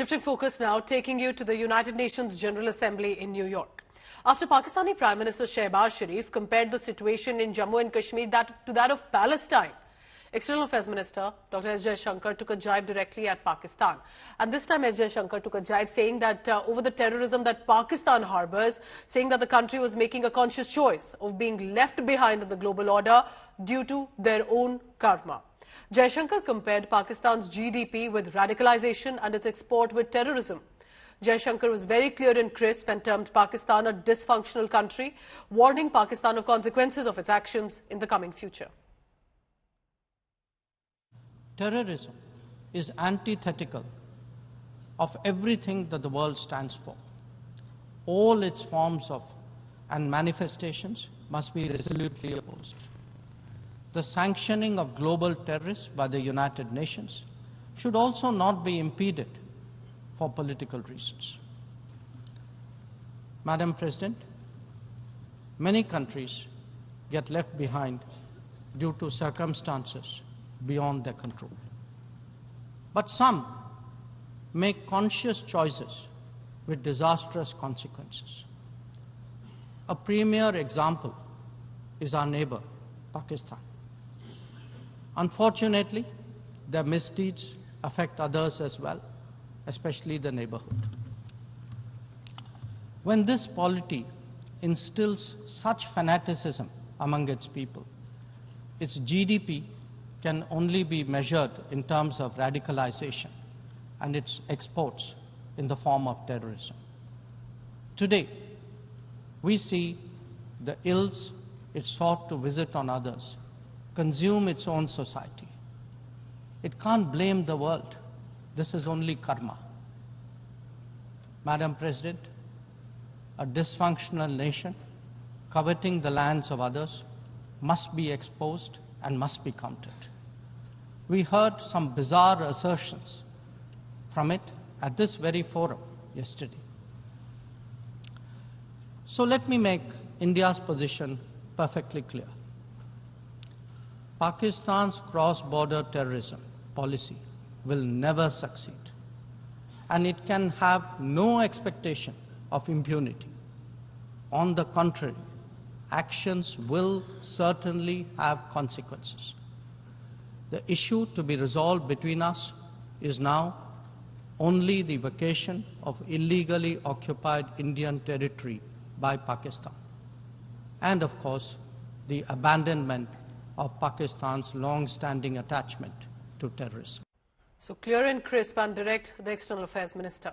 Shifting focus now, taking you to the United Nations General Assembly in New York. After Pakistani Prime Minister Shehbaz Sharif compared the situation in Jammu and Kashmir to that of Palestine, External Affairs Minister Dr. Jaishankar took a jibe directly at Pakistan. And this time Jaishankar took a jibe saying that over the terrorism that Pakistan harbors, saying that the country was making a conscious choice of being left behind in the global order due to their own karma. Jaishankar compared Pakistan's GDP with radicalisation and its export with terrorism. Jaishankar was very clear and crisp and termed Pakistan a dysfunctional country, warning Pakistan of consequences of its actions in the coming future. Terrorism is antithetical of everything that the world stands for. All its forms of and manifestations must be resolutely opposed. The sanctioning of global terrorists by the United Nations should also not be impeded for political reasons. Madam President, many countries get left behind due to circumstances beyond their control. But some make conscious choices with disastrous consequences. A premier example is our neighbor, Pakistan. Unfortunately, their misdeeds affect others as well, especially the neighborhood. When this polity instills such fanaticism among its people, its GDP can only be measured in terms of radicalisation and its exports in the form of terrorism. Today, we see the ills it sought to visit on others consume its own society. It can't blame the world. This is only karma. Madam President, a dysfunctional nation coveting the lands of others must be exposed and must be countered. We heard some bizarre assertions from it at this very forum yesterday. So let me make India's position perfectly clear. Pakistan's cross-border terrorism policy will never succeed, and it can have no expectation of impunity. On the contrary, actions will certainly have consequences. The issue to be resolved between us is now only the vacation of illegally occupied Indian territory by Pakistan, and of course, the abandonment of Pakistan's long-standing attachment to terrorism. So clear and crisp and direct, the External Affairs Minister.